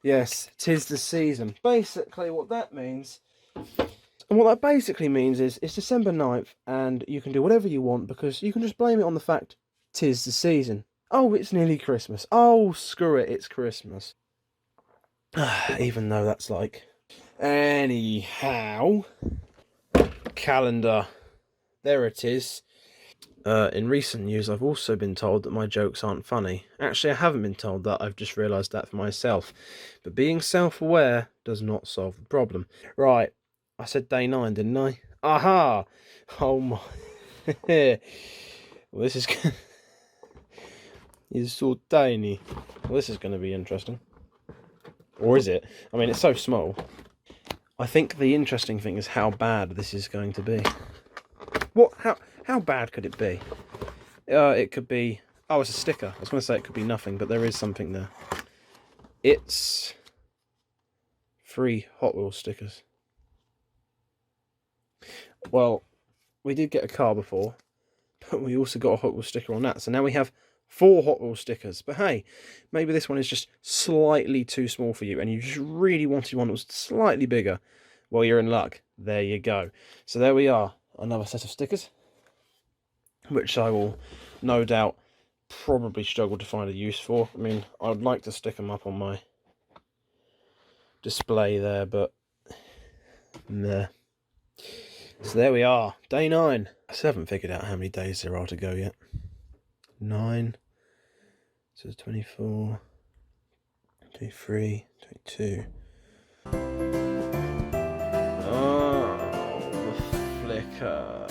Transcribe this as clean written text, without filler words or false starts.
Yes, 'tis the season. Basically, what that means, and what that basically means is it's December 9th, and you can do whatever you want because you can just blame it on the fact 'tis the season. Oh, it's nearly Christmas. Oh, screw it, it's Christmas. Even though that's like. Anyhow, calendar. There it is. In recent news, I've also been told that my jokes aren't funny. Actually, I haven't been told that, I've just realised that for myself. But being self-aware does not solve the problem. Right, I said day 9, didn't I? Aha! Oh my... well, this is... He's so tiny. Well, this is going to be interesting. Or is it? I mean, it's so small. I think the interesting thing is how bad this is going to be. What? How bad could it be? It could be... Oh, it's a sticker. I was going to say it could be nothing, but there is something there. It's 3 Hot Wheels stickers. Well, we did get a car before, but we also got a Hot Wheels sticker on that. So now we have 4 Hot Wheels stickers. But hey, maybe this one is just slightly too small for you, and you just really wanted one that was slightly bigger. Well, you're in luck. There you go. So there we are. Another set of stickers, which I will no doubt probably struggle to find a use for. I mean, I'd like to stick them up on my display there, but nah. So there we are, day 9. I still haven't figured out how many days there are to go yet. 9, so it's 24, 23, 22. Oh, the flicker.